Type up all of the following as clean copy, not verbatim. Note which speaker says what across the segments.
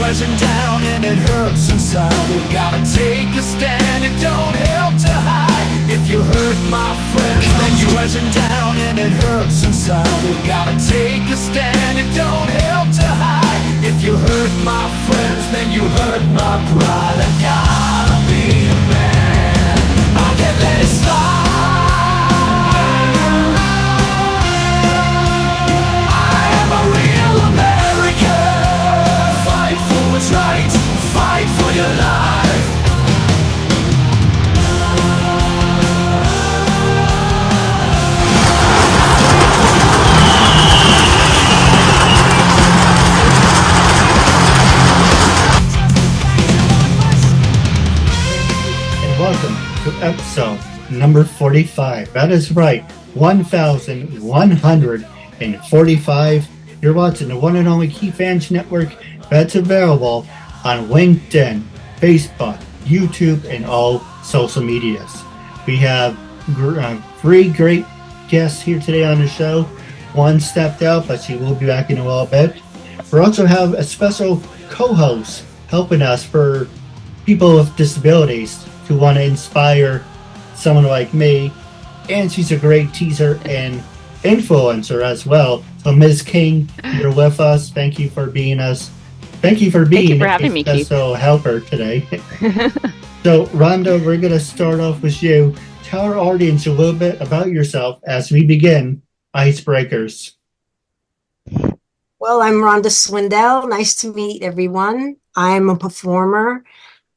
Speaker 1: pressing down and it hurts inside. We gotta take a stand, it don't help to hide. If you hurt my friends, then you're pressing down and it hurts inside. We gotta take a stand, it don't help to hide. If you hurt my friends, then you hurt my pride. I gotta be a man, I can't let it slide. Right, fight for your life.
Speaker 2: And welcome to episode number 45. That is right, 1,145. You're watching the one and only Keith Andrew Network. That's available on LinkedIn, Facebook, YouTube, and all social medias. We have three great guests here today on the show. One stepped out, but she will be back in a little bit. We also have a special co-host helping us for people with disabilities who want to inspire someone like me. And she's a great teaser and influencer as well. So Ms. King, you're with us. Thank you for being Thank you for
Speaker 3: having me, Keith.
Speaker 2: So helper today. So, Rhonda, we're going to start off with you. Tell our audience a little bit about yourself as we begin Icebreakers.
Speaker 4: Well, I'm Ronda Swindell. Nice to meet everyone. I'm a performer.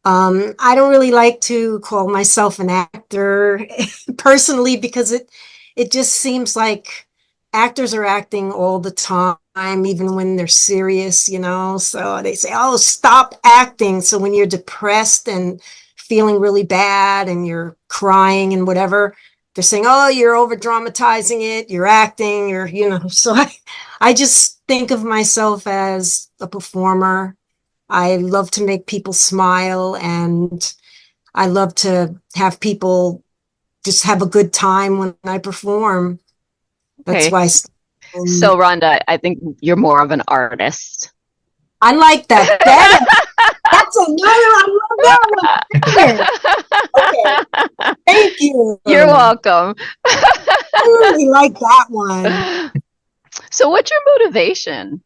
Speaker 4: I don't really like to call myself an actor personally because it just seems like actors are acting all the time, even when they're serious, you know. So they say, oh, stop acting. So when you're depressed and feeling really bad and you're crying and whatever, they're saying, oh, you're over dramatizing it, you're acting, so I just think of myself as a performer. I love to make people smile, and I love to have people just have a good time when I perform. That's why.
Speaker 3: So, Rhonda, I think you're more of an artist.
Speaker 4: I like that. That's another. I love that one. Okay. Thank you.
Speaker 3: You're welcome.
Speaker 4: I really like that one.
Speaker 3: So, what's your motivation?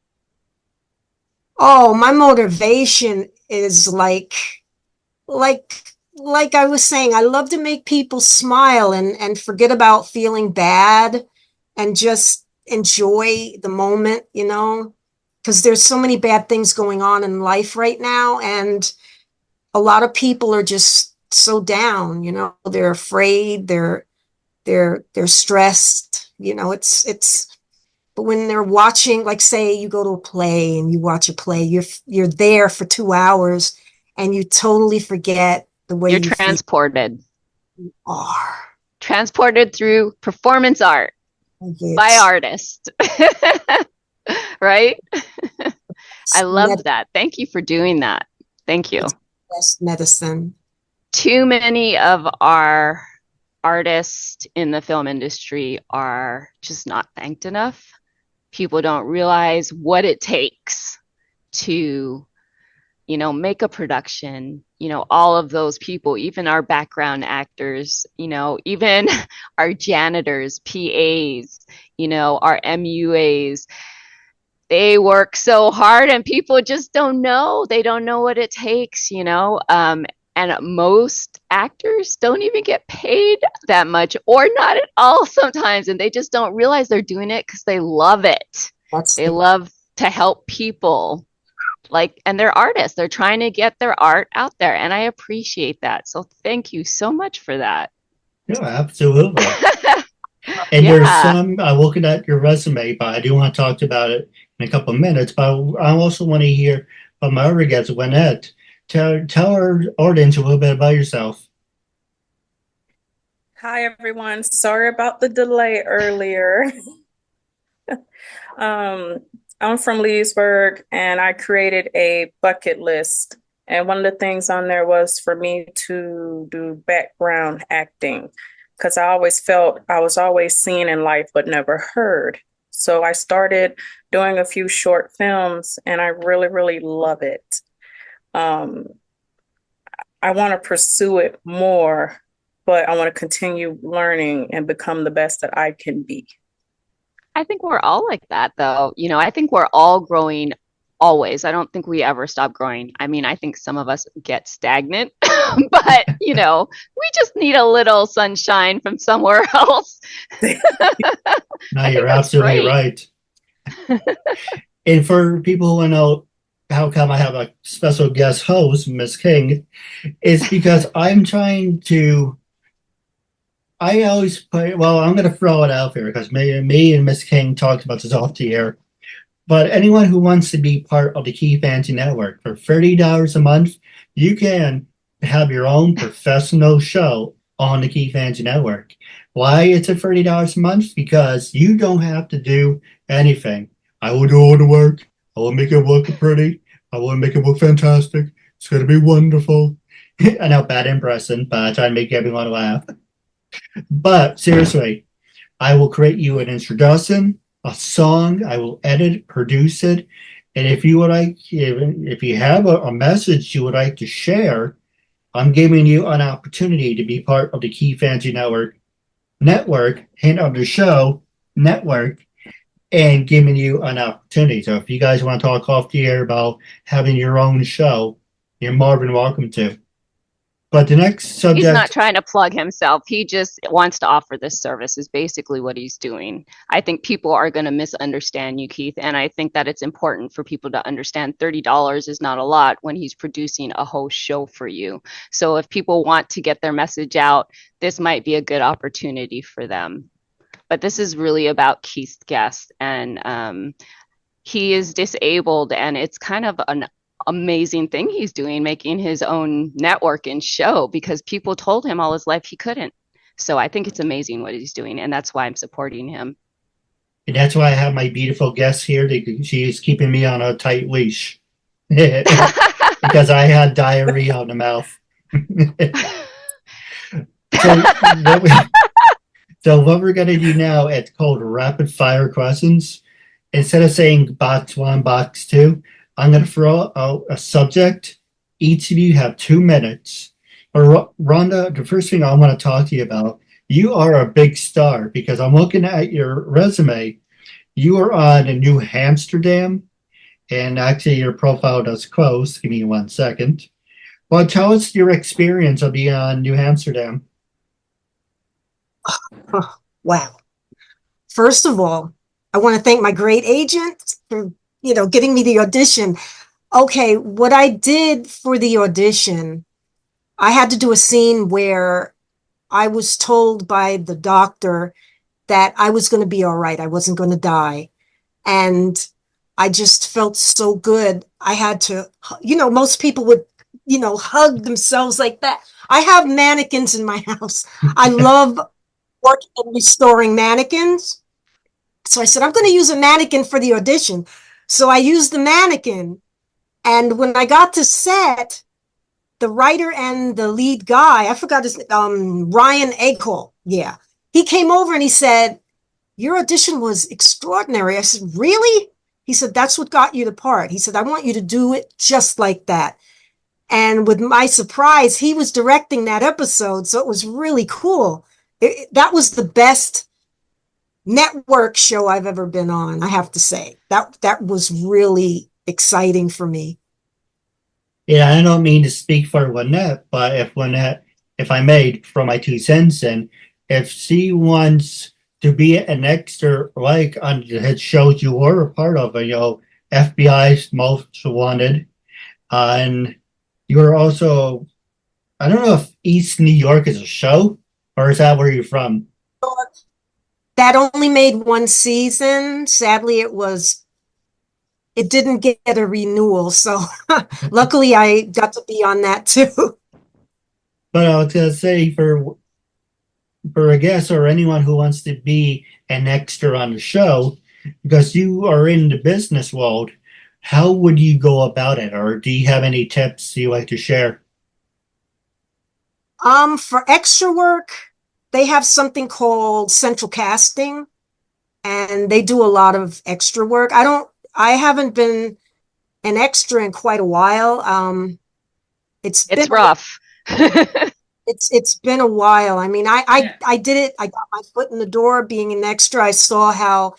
Speaker 4: Oh, my motivation is like I was saying, I love to make people smile and forget about feeling bad and just enjoy the moment, because there's so many bad things going on in life right now. And a lot of people are just so down, they're afraid, they're stressed, but when they're watching, like say you go to a play and you watch a play, you're there for 2 hours and you totally forget the way
Speaker 3: you're transported.
Speaker 4: You are
Speaker 3: transported through performance art. By artists. Right? I love that. Thank you for doing that. Thank you.
Speaker 4: Best medicine.
Speaker 3: Too many of our artists in the film industry are just not thanked enough. People don't realize what it takes to, make a production, all of those people, even our background actors, even our janitors, PAs, our MUAs, they work so hard and people just don't know. They don't know what it takes, and most actors don't even get paid that much or not at all sometimes. And they just don't realize they're doing it because they love it. They love to help people. And they're artists. They're trying to get their art out there. And I appreciate that. So thank you so much for that.
Speaker 2: Yeah, absolutely. And there's some, looking at your resume, but I do want to talk about it in a couple of minutes. But I also want to hear from my other guest, Lynnette. Tell our audience a little bit about yourself.
Speaker 5: Hi, everyone. Sorry about the delay earlier. I'm from Leesburg, and I created a bucket list. And one of the things on there was for me to do background acting, because I always felt I was always seen in life but never heard. So I started doing a few short films, and I really, really love it. Um, I want to pursue it more, but I want to continue learning and become the best that I can be.
Speaker 3: I think we're all like that, though. I think we're all growing always. I don't think we ever stop growing. I mean, I think some of us get stagnant, but, we just need a little sunshine from somewhere else.
Speaker 2: No, you're absolutely right. And for people who want to know how come I have a special guest host, Miss King, is because I always play, well, I'm going to throw it out there because me and Miss King talked about this off the air. But anyone who wants to be part of the Keith Andrew Network, for $30 a month, you can have your own professional show on the Keith Andrew Network. Why it's at $30 a month? Because you don't have to do anything. I will do all the work. I will make it look pretty. I will make it look fantastic. It's going to be wonderful. I know, bad impression, but I try to make everyone laugh. But seriously, I will create you an introduction, a song. I will edit, produce it. And if you would like, if you have a message you would like to share, I'm giving you an opportunity to be part of the Keith Andrew Network, hint of the show, network, and giving you an opportunity. So if you guys want to talk off the air about having your own show, you're more than welcome to. But the next subject...
Speaker 3: He's not trying to plug himself. He just wants to offer this service is basically what he's doing. I think people are going to misunderstand you, Keith. And I think that it's important for people to understand $30 is not a lot when he's producing a whole show for you. So if people want to get their message out, this might be a good opportunity for them. But this is really about Keith's guest. And he is disabled, and it's kind of an amazing thing he's doing, making his own network and show, because people told him all his life he couldn't. So I think it's amazing what he's doing, and that's why I'm supporting him.
Speaker 2: And that's why I have my beautiful guest here. She's keeping me on a tight leash because I had diarrhea on the mouth. So what we're going to do now, it's called rapid fire questions. Instead of saying box 1, box 2, I'm going to throw out a subject. Each of you have 2 minutes. Or Rhonda, the first thing I want to talk to you about, you are a big star because I'm looking at your resume. You are on in New Amsterdam, and actually your profile does close. Give me 1 second. Well, tell us your experience of being on New Amsterdam.
Speaker 4: Oh, wow. First of all, I want to thank my great agent for getting me the audition. Okay, what I did for the audition, I had to do a scene where I was told by the doctor that I was going to be all right. I wasn't going to die. And I just felt so good. I had to, most people would, hug themselves like that. I have mannequins in my house. I love working and restoring mannequins. So I said, I'm going to use a mannequin for the audition. So I used the mannequin, and when I got to set, the writer and the lead guy, I forgot his Ryan Egghold, yeah, he came over and he said, your audition was extraordinary. I said, really? He said, that's what got you the part. He said, I want you to do it just like that. And with my surprise, he was directing that episode, so it was really cool. That was the best network show I've ever been on, I have to say. That was really exciting for me.
Speaker 2: Yeah, I don't mean to speak for Lynnette, but if I may, throw my 2 cents in, if she wants to be an extra, like on the shows you were a part of, FBI's Most Wanted, and you were also, I don't know if East New York is a show, or is that where you're from?
Speaker 4: That only made 1 season. Sadly, it didn't get a renewal. So luckily I got to be on that too.
Speaker 2: But I was going to say for a guest or anyone who wants to be an extra on the show, because you are in the business world, how would you go about it? Or do you have any tips you like to share?
Speaker 4: For extra work, they have something called central casting, and they do a lot of extra work. I haven't been an extra in quite a while. It's
Speaker 3: It's
Speaker 4: been
Speaker 3: rough.
Speaker 4: it's been a while. I mean, I did it. I got my foot in the door being an extra. I saw how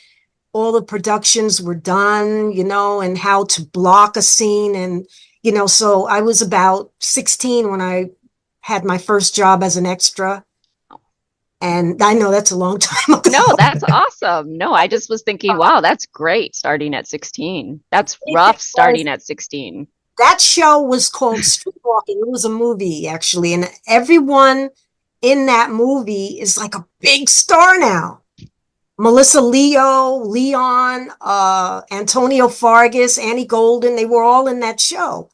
Speaker 4: all the productions were done, and how to block a scene. And, so I was about 16 when I had my first job as an extra. And I know that's a long time ago.
Speaker 3: No, that's awesome. No, I just was thinking, wow, that's great starting at 16. That's rough starting at 16.
Speaker 4: That show was called Streetwalking. It was a movie, actually. And everyone in that movie is like a big star now. Melissa Leo, Leon, Antonio Fargas, Annie Golden, they were all in that show.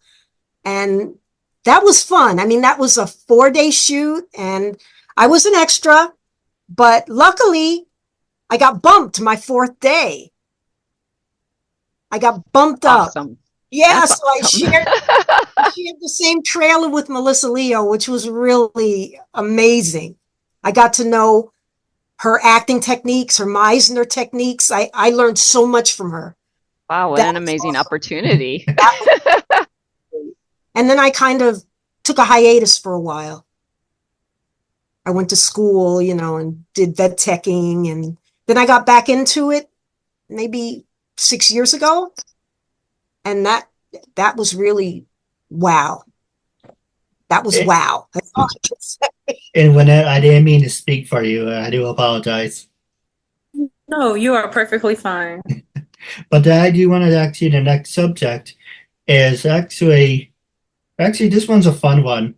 Speaker 4: And that was fun. I mean, that was a 4-day shoot and I was an extra, but luckily I got bumped my 4th day. I got bumped up.
Speaker 3: Awesome.
Speaker 4: Yeah,
Speaker 3: That's
Speaker 4: so
Speaker 3: awesome.
Speaker 4: I shared the same trailer with Melissa Leo, which was really amazing. I got to know her acting techniques, her Meisner techniques. I learned so much from her.
Speaker 3: Wow, what an amazing opportunity.
Speaker 4: And then I kind of took a hiatus for a while. I went to school, and did vet teching. And then I got back into it maybe 6 years ago. And that was really wow. That was wow. That's all I can say.
Speaker 2: And Lynnette, I didn't mean to speak for you. I do apologize.
Speaker 5: No, you are perfectly fine.
Speaker 2: But I do want to ask you the next subject is actually this one's a fun one.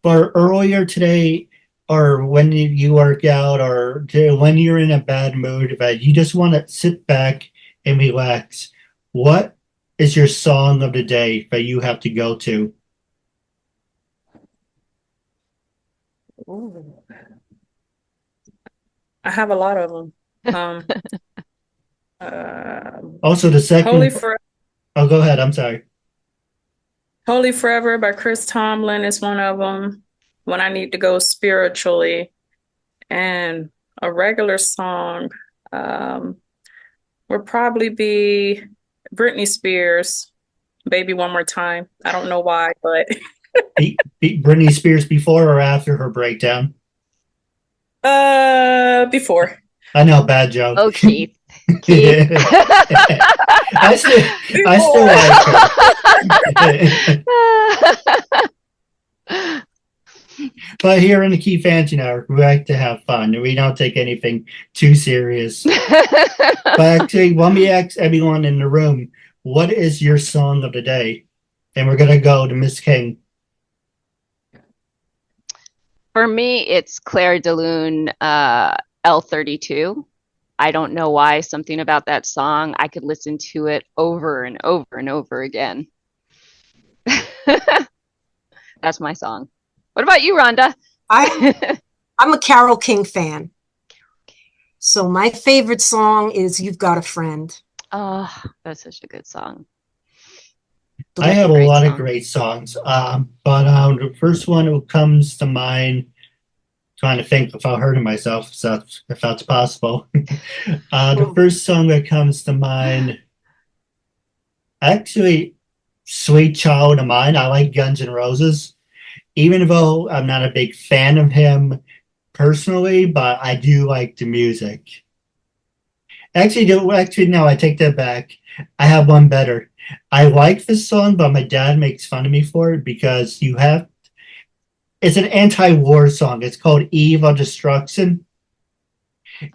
Speaker 2: For earlier today, or when you work out, or when you're in a bad mood, but you just want to sit back and relax, what is your song of the day that you have to go to?
Speaker 5: Ooh. I have a lot of them.
Speaker 2: Also, the second.
Speaker 5: Holy Forever.
Speaker 2: Oh, go ahead. I'm sorry.
Speaker 5: Holy Forever by Chris Tomlin is one of them when I need to go spiritually. And a regular song would probably be Britney Spears, Baby One More Time. I don't know why, but
Speaker 2: Britney Spears before or after her breakdown?
Speaker 5: Before.
Speaker 2: I know, bad joke.
Speaker 3: Oh, Keith.
Speaker 2: I still like her. But here in the Keith Andrew Network, we like to have fun. We don't take anything too serious. But actually, let me ask everyone in the room, what is your song of the day? And we're going to go to Miss King.
Speaker 3: For me, it's Claire de Lune, L32. I don't know why, something about that song. I could listen to it over and over and over again. That's my song. What about you, Rhonda?
Speaker 4: I'm a Carole King fan. So my favorite song is You've Got a Friend.
Speaker 3: Oh, that's such a good song.
Speaker 2: I have a lot of great songs, but the first one who comes to mind, trying to think without hurting myself, if that's possible. The first song that comes to mind, actually, Sweet Child of Mine. I like Guns N' Roses, even though I'm not a big fan of him personally, but I do like the music. Actually, no, I take that back. I have one better. I like this song, but my dad makes fun of me for it because it's an anti-war song. It's called Eve of Destruction.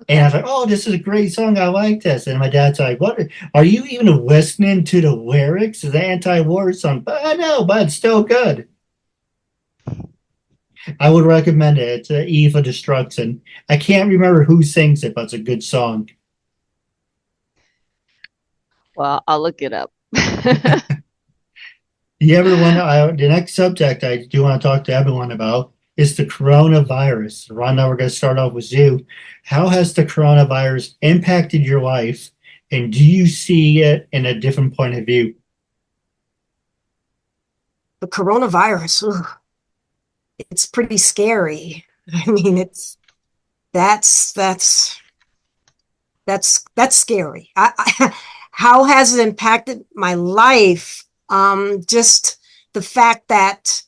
Speaker 2: And I was like, oh, this is a great song. I like this. And my dad's like, what? Are you even listening to the lyrics? It's an anti-war song. But I know, but it's still good. I would recommend it. It's Eve of Destruction. I can't remember who sings it, but it's a good song.
Speaker 3: Well, I'll look it up.
Speaker 2: You ever want the next subject I do want to talk to everyone about is the coronavirus. Rhonda, we're going to start off with you. How has the coronavirus impacted your life, and do you see it in a different point of view?
Speaker 4: The coronavirus, it's pretty scary. I mean, that's scary. How has it impacted my life? Just the fact that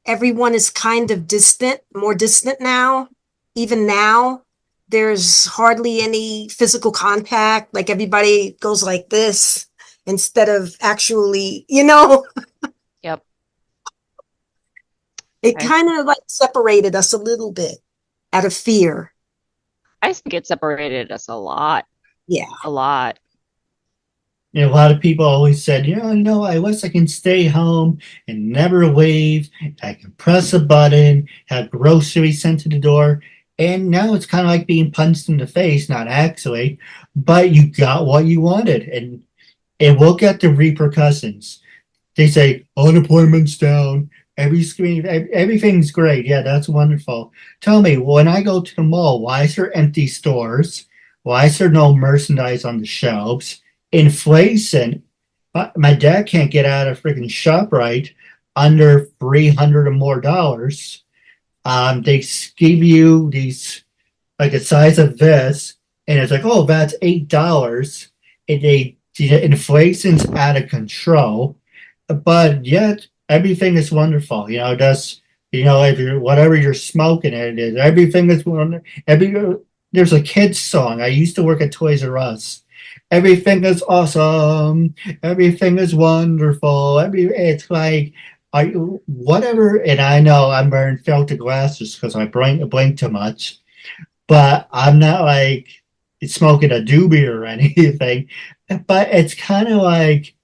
Speaker 4: everyone is kind of distant, more distant now. Even now, there's hardly any physical contact. Like everybody goes like this instead of actually,
Speaker 3: Yep.
Speaker 4: it kind of like separated us a little bit out of fear.
Speaker 3: I think it separated us a lot.
Speaker 4: Yeah.
Speaker 3: A lot.
Speaker 2: A lot of people always said, I wish I can stay home and never leave. I can press a button, have groceries sent to the door. And now it's kind of like being punched in the face, not actually, but you got what you wanted. And we'll get the repercussions. They say unemployment's down, everything's great. Yeah, that's wonderful. Tell me, when I go to the mall, why is there empty stores? Why is there no merchandise on the shelves? Inflation. My dad can't get out of freaking ShopRite under $300 or more. They give you these like the size of this, and it's like, oh, that's $8. And inflation's out of control, but yet everything is wonderful. If you're whatever you're smoking, it is everything is wonderful. There's a kids song. I used to work at Toys R Us. Everything is awesome. Everything is wonderful. It's like, whatever. And I know I'm wearing filter glasses because I blink too much, but I'm not like smoking a doobie or anything. But it's kind of like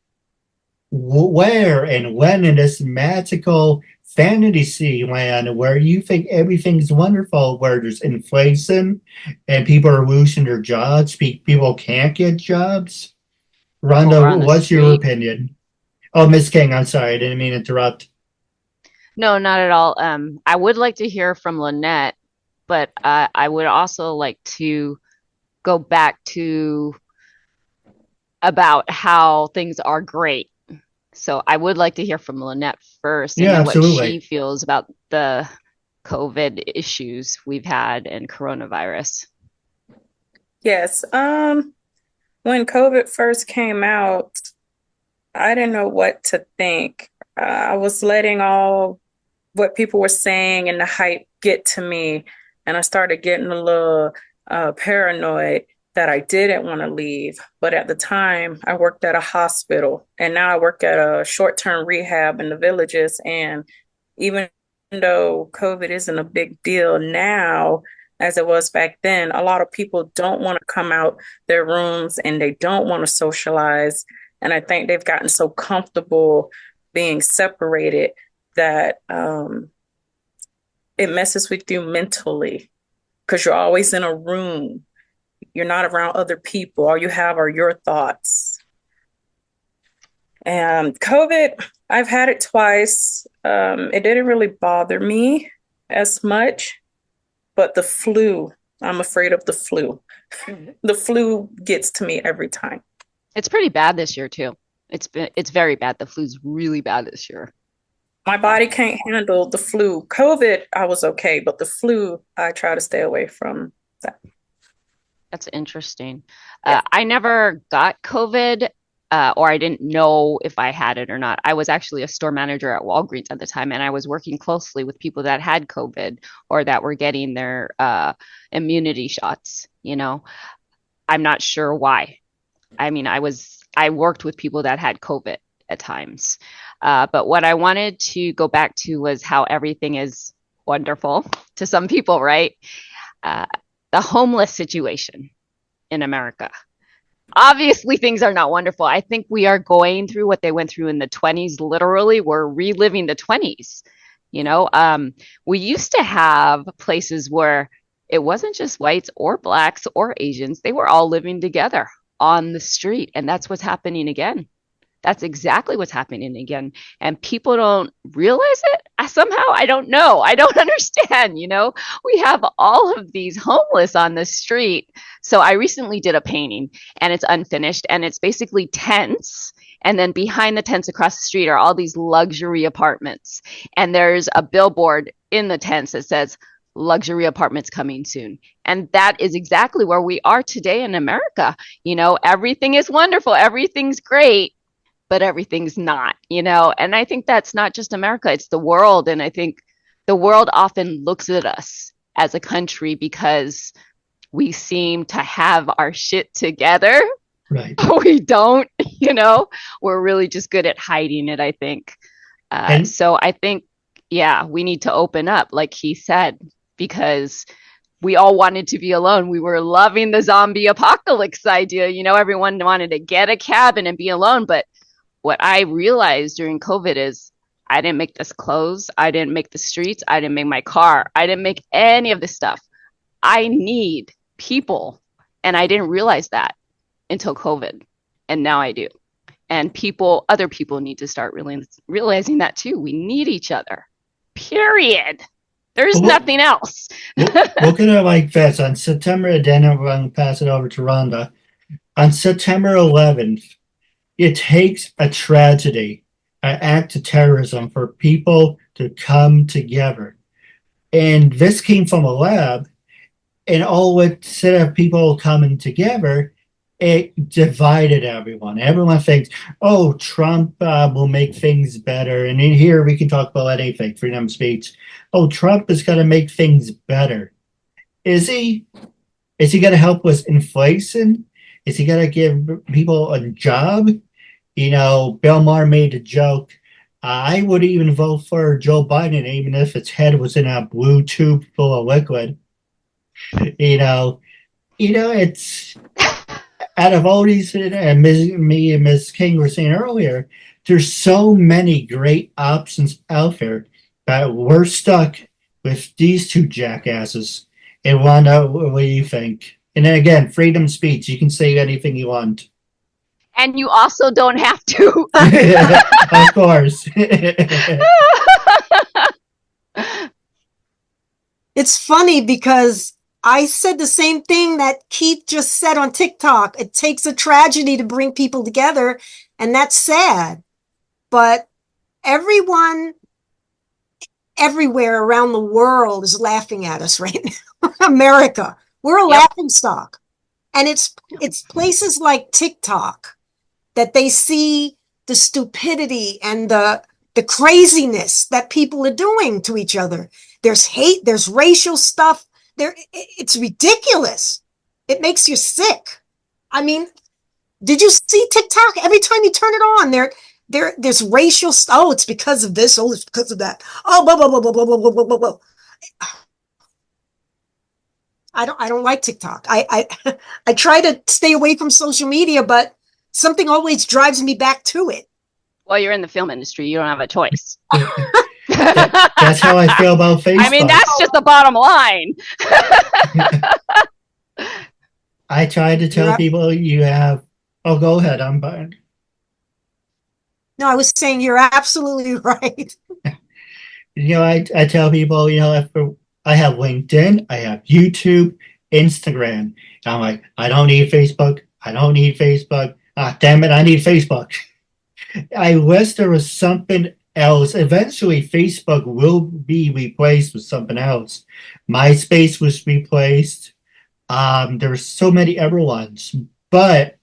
Speaker 2: where and when in this magical fantasy land where you think everything's wonderful, where there's inflation and people are losing their jobs, people can't get jobs. Rhonda, what's your opinion? Oh, Miss King, I'm sorry, I didn't mean to interrupt.
Speaker 3: No, not at all. I would like to hear from Lynnette, but I would also like to go back to about how things are great. So I would like to hear from Lynnette first and know what she feels about the COVID issues we've had and coronavirus.
Speaker 5: Yes. When COVID first came out, I didn't know what to think. I was letting all what people were saying and the hype get to me, and I started getting a little paranoid that I didn't want to leave. But at the time, I worked at a hospital, and now I work at a short-term rehab in the villages. And even though COVID isn't a big deal now, as it was back then, a lot of people don't want to come out their rooms and they don't want to socialize. And I think they've gotten so comfortable being separated that it messes with you mentally because you're always in a room. You're not around other people. All you have are your thoughts. And COVID, I've had it twice. It didn't really bother me as much, but the flu, I'm afraid of the flu. The flu gets to me every time.
Speaker 3: It's pretty bad this year too. It's very bad. The flu's really bad this year.
Speaker 5: My body can't handle the flu. COVID, I was okay, but the flu, I try to stay away from that.
Speaker 3: That's interesting.
Speaker 5: Yeah.
Speaker 3: I never got COVID, or I didn't know if I had it or not. I was actually a store manager at Walgreens at the time, and I was working closely with people that had COVID or that were getting their immunity shots. I'm not sure why. I mean, I worked with people that had COVID at times. But what I wanted to go back to was how everything is wonderful to some people, right? The homeless situation in America. Obviously, things are not wonderful. I think we are going through what they went through in the 20s. Literally, we're reliving the 20s. We used to have places where it wasn't just whites or blacks or Asians. They were all living together on the street. And that's what's happening again. That's exactly what's happening again. And people don't realize it. Somehow, I don't know. I don't understand. We have all of these homeless on the street. So I recently did a painting and it's unfinished and it's basically tents. And then behind the tents across the street are all these luxury apartments. And there's a billboard in the tents that says luxury apartments coming soon. And that is exactly where we are today in America. You know, everything is wonderful, everything's great, but everything's not, you know. And I think that's not just America, it's the world. And I think the world often looks at us as a country because we seem to have our shit together.
Speaker 2: Right.
Speaker 3: But we don't, you know. We're really just good at hiding it, I think. So I think, yeah, we need to open up, like he said, because we all wanted to be alone. We were loving the zombie apocalypse idea. You know, everyone wanted to get a cabin and be alone. But what I realized during COVID is I didn't make this clothes. I didn't make the streets. I didn't make my car. I didn't make any of this stuff. I need people. And I didn't realize that until COVID. And now I do. And other people need to start really realizing that too. We need each other. Period. There's nothing else.
Speaker 2: Look at it like this. On September, then I'm going to pass it over to Rhonda. On September 11th, it takes a tragedy, an act of terrorism for people to come together. And this came from a lab, and instead of people coming together, it divided everyone. Everyone thinks, oh, Trump will make things better. And in here, we can talk about anything, freedom of speech. Oh, Trump is going to make things better. Is he? Is he going to help with inflation? Is he going to give people a job? You know, Bill Maher made a joke. I would even vote for Joe Biden, even if its head was in a blue tube full of liquid. You know, it's out of all these, and me and Ms. King were saying earlier, there's so many great options out there that we're stuck with these two jackasses. And Wanda, what do you think? And then again, freedom of speech. You can say anything you want.
Speaker 3: And you also don't have to.
Speaker 2: Of course.
Speaker 4: It's funny because I said the same thing that Keith just said on TikTok. It takes a tragedy to bring people together, and that's sad. But everyone everywhere around the world is laughing at us right now. America, we're a laughing stock. And it's places like TikTok that they see the stupidity and the craziness that people are doing to each other. There's hate, there's racial stuff. It's ridiculous. It makes you sick. I mean, did you see TikTok? Every time you turn it on, there's racial stuff. Oh, it's because of this. Oh, it's because of that. Oh, blah, blah, blah, blah, blah, blah, blah, blah, blah. I don't like TikTok. I try to stay away from social media, but something always drives me back to it.
Speaker 3: Well, you're in the film industry. You don't have a choice.
Speaker 2: That's how I feel about Facebook.
Speaker 3: I mean, that's just the bottom line.
Speaker 2: I try to tell people you have... Oh, go ahead. I'm fine.
Speaker 4: No, I was saying you're absolutely right.
Speaker 2: You know, I tell people, you know, if I have LinkedIn, I have YouTube, Instagram. And I'm like, I don't need Facebook. I don't need Facebook. Ah, damn it, I need Facebook. I wish there was something else. Eventually, Facebook will be replaced with something else. MySpace was replaced. There were so many other ones. But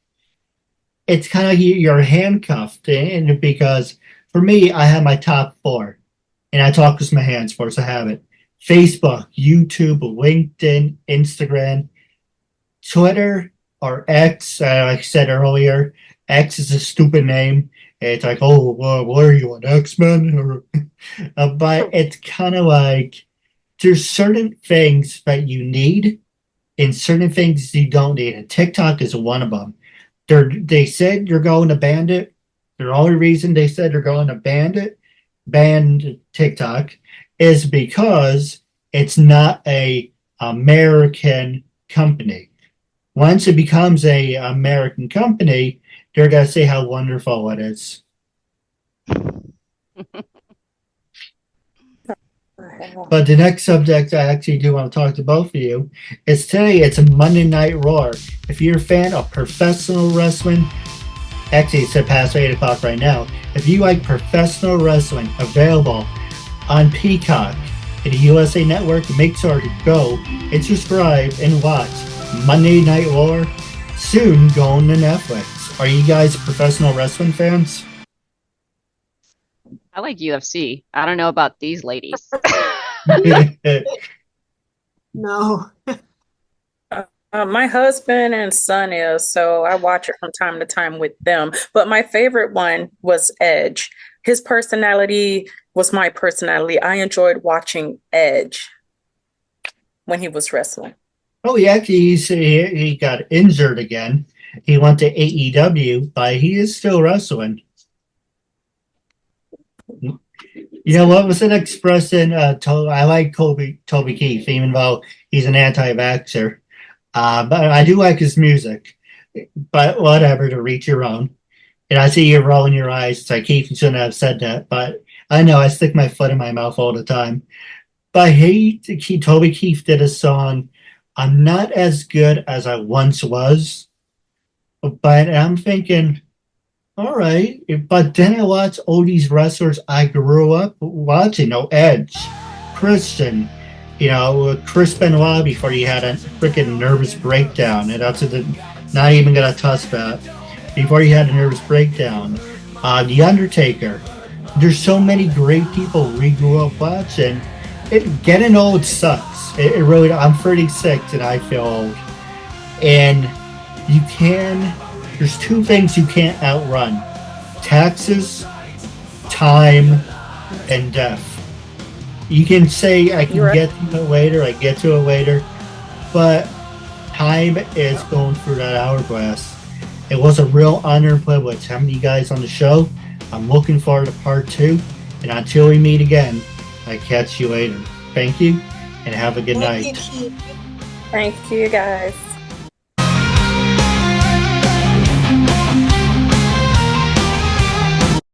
Speaker 2: it's kind of you're handcuffed. And because for me, I have my top 4. And I talk with my hands for, so I have it. Facebook, YouTube, LinkedIn, Instagram, Twitter, or X. Like I said earlier, X is a stupid name. It's like, oh, well, what are you, an X-Men? But it's kind of like there's certain things that you need and certain things you don't need. And TikTok is one of them. They said you're going to ban it. The only reason they said they're going to ban TikTok is because it's not a American company. Once it becomes a American company, they're going to say how wonderful it is. But the next subject I actually do want to talk to both of you is today. It's a Monday Night Raw. If you're a fan of professional wrestling, actually it's past 8 o'clock right now. If you like professional wrestling, available on Peacock, in the USA Network, make sure to go and subscribe and watch Monday Night War, soon going to Netflix. Are you guys professional wrestling fans?
Speaker 3: I like UFC. I don't know about these ladies.
Speaker 4: No.
Speaker 5: My husband and son is, so I watch it from time to time with them. But my favorite one was Edge. His personality was my personality. I enjoyed watching Edge when he was wrestling.
Speaker 2: Oh, he got injured again. He went to AEW, but he is still wrestling. You know what was an expression? I like Toby Keith, even though he's an anti-vaxxer. But I do like his music. But whatever, to reach your own. And I see you rolling your eyes. It's like, Keith, you shouldn't have said that. But I know, I stick my foot in my mouth all the time. But Toby Keith did a song, I'm not as good as I once was. But I'm thinking, all right. But then I watch all these wrestlers I grew up watching. Edge, Christian, Chris Benoit before he had a freaking nervous breakdown. And that's not even going to touch that. Before he had a nervous breakdown. The Undertaker. There's so many great people we grew up watching. Getting old sucks. It really, I'm 36 and I feel old. And there's two things you can't outrun. Taxes, time, and death. You can say, I can get to it later, but time is going through that hourglass. It was a real honor and privilege having you guys on the show. I'm looking forward to part 2, and until we meet again, I catch you later. Thank you, and have a good night.
Speaker 5: Thank you, guys.